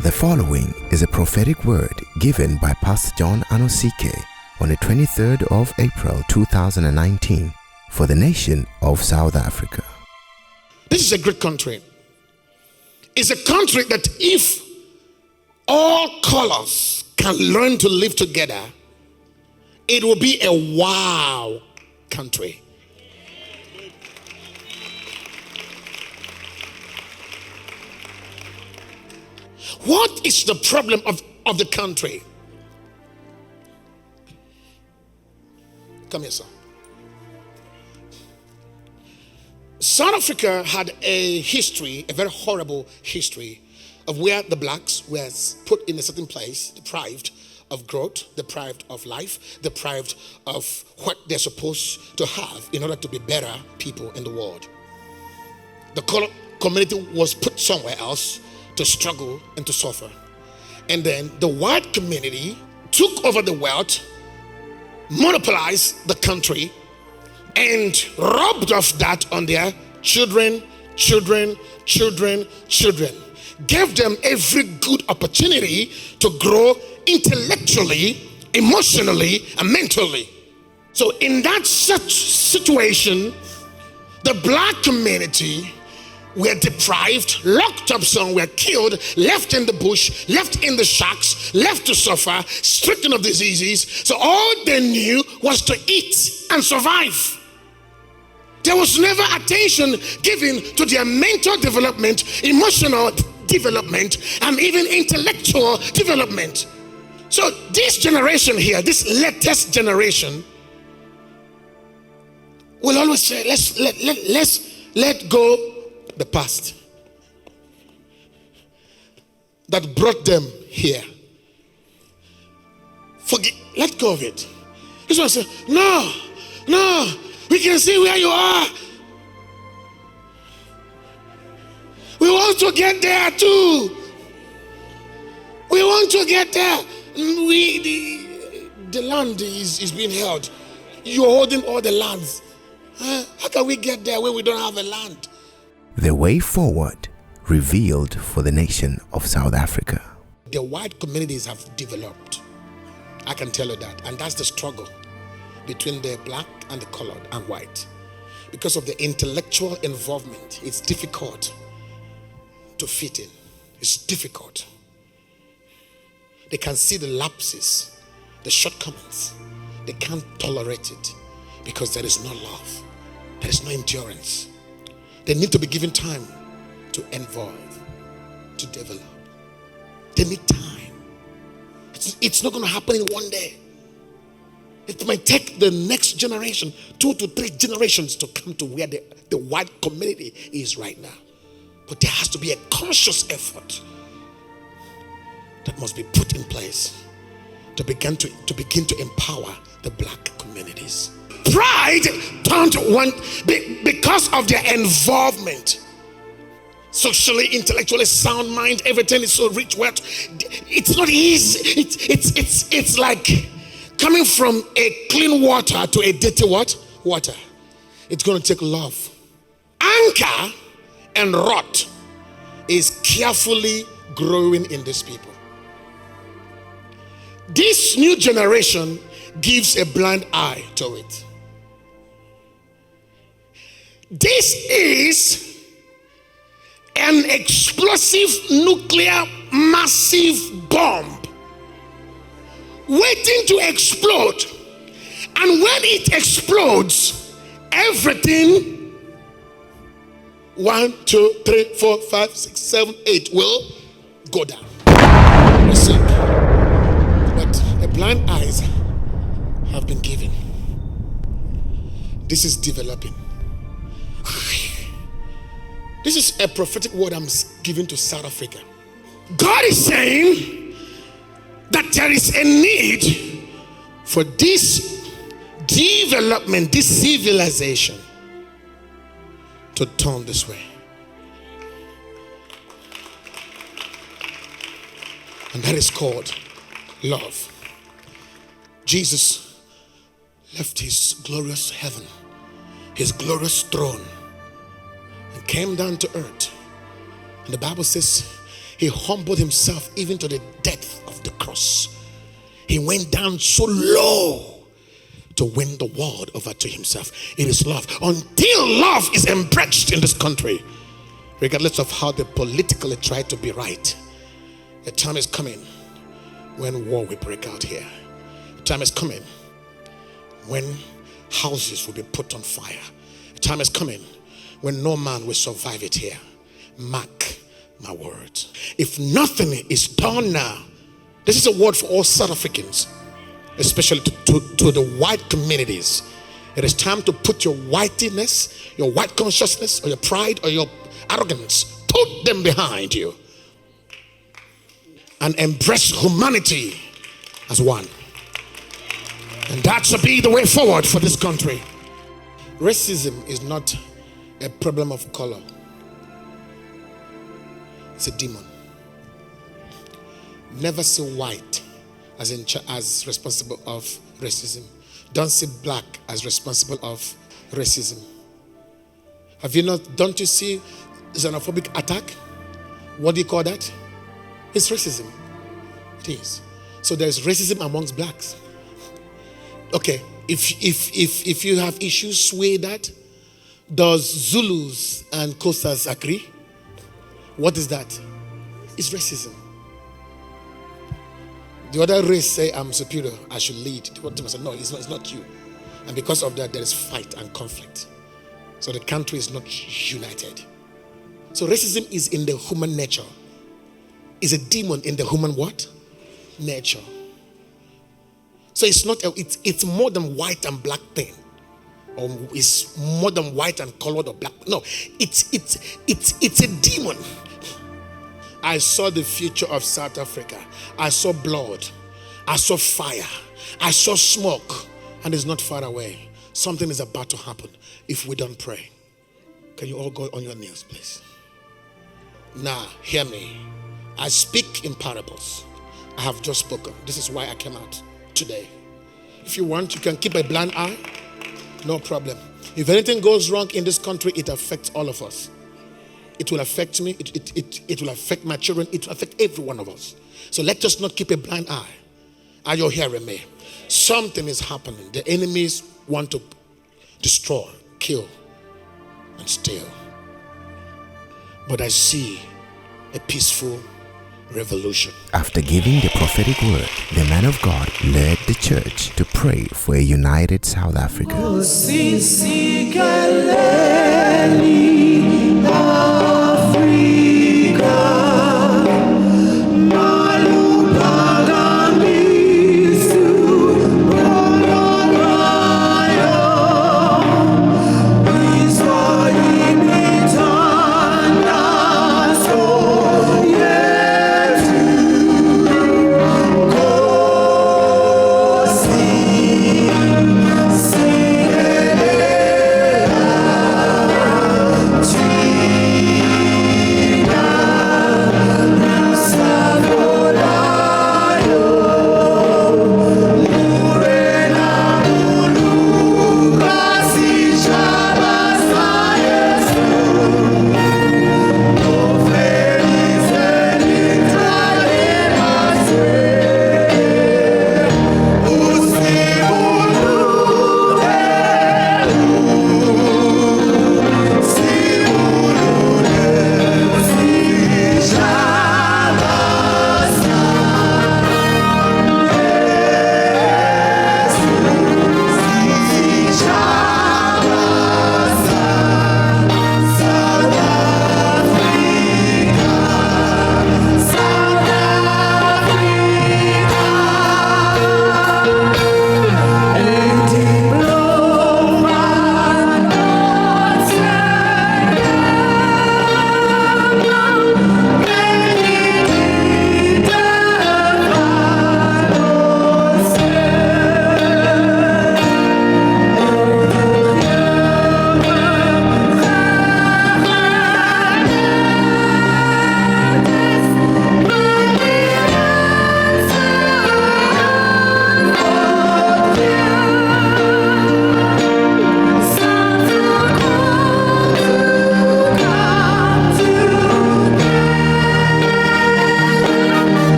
The following is a prophetic word given by Pst John Anosike on the 23rd of April 2019 for the nation of South Africa. This is a great country. It's a country that if all colors can learn to live together, it will be a wow country. What is the problem of the country? Come here, sir. South Africa had a history, a very horrible history, of where the blacks were put in a certain place, deprived of growth, deprived of life, deprived of what they're supposed to have in order to be better people in the world. The colored community was put somewhere else to struggle and to suffer. And then the white community took over the wealth, monopolized the country, and robbed off that on their children. Gave them every good opportunity to grow intellectually, emotionally, and mentally. So in that such situation, the black community were deprived, locked up, some were killed, left in the bush, left in the shacks, left to suffer, stricken of diseases. So all they knew was to eat and survive. There was never attention given to their mental development, emotional development, and even intellectual development. So this generation here, this latest generation, will always say, let's let go the past that brought them here. Forget, let go of it. This one say, no, we can see where you are. We want to get there too. We want to get there. The land is being held. You're holding all the lands. How can we get there when we don't have a land? The way forward revealed for the nation of South Africa. The white communities have developed. I can tell you that. And that's the struggle between the black and the colored and white. Because of the intellectual involvement, it's difficult to fit in. It's difficult. They can see the lapses, the shortcomings. They can't tolerate it because there is no love. There is no endurance. They need to be given time to evolve, to develop. They need time. It's not going to happen in one day. It might take the next generation, 2 to 3 generations to come to where the white community is right now. But there has to be a conscious effort that must be put in place to begin to empower the black communities. Pride turned one because of their involvement. Socially, intellectually sound mind, everything is so rich. It's not easy. It's like coming from a clean water to a dirty water. It's going to take love. Anchor and rot is carefully growing in these people. This new generation gives a blind eye to it. This is an explosive nuclear massive bomb waiting to explode. And when it explodes, everything 1, 2, 3, 4, 5, 6, 7, 8 will go down. You see? But the blind eyes have been given. This is developing. This is a prophetic word I'm giving to South Africa. God is saying that there is a need for this development, this civilization to turn this way. And that is called love. Jesus left his glorious heaven, his glorious throne, and came down to earth. And the Bible says He humbled himself even to the depth of the cross. He went down so low to win the world over to himself. It is love. Until love is embraced in this country, regardless of how they politically try to be right, a time is coming when war will break out here. A time is coming when houses will be put on fire. A time is coming when no man will survive it here. Mark my words. If nothing is done now, this is a word for all South Africans, especially to the white communities. It is time to put your whiteness, your white consciousness, or your pride, or your arrogance, put them behind you and embrace humanity as one. And that should be the way forward for this country. Racism is not a problem of color. It's a demon. Never see white as responsible of racism. Don't see black as responsible of racism. Don't you see xenophobic attack? What do you call that? It's racism. It is. So there's racism amongst blacks. Okay, if you have issues with that, does Zulus and Kosas agree? What is that? It's racism. The other race say, I'm superior, I should lead. The other say, no, it's not you. And because of that, there is fight and conflict. So the country is not united. So racism is in the human nature. It's a demon in the human what? Nature. So it's more than white and black thing. Or it's more than white and colored or black. No, it's a demon. I saw the future of South Africa. I saw blood. I saw fire. I saw smoke. And it's not far away. Something is about to happen if we don't pray. Can you all go on your knees, please? Now, hear me. I speak in parables. I have just spoken. This is why I came out today. If you want, you can keep a blind eye. No problem. If anything goes wrong in this country, it affects all of us. It will affect me. It will affect my children. It will affect every one of us. So let us not keep a blind eye. Are you hearing me? Something is happening. The enemies want to destroy, kill, and steal. But I see a peaceful revolution. After giving the prophetic word, the man of God led the church to pray for a united South Africa.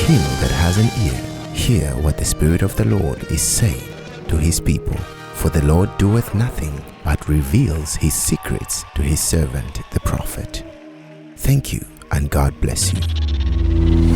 him that has an ear, hear what the Spirit of the Lord is saying to his people. For the Lord doeth nothing, but reveals his secrets to his servant the prophet. Thank you, and God bless you.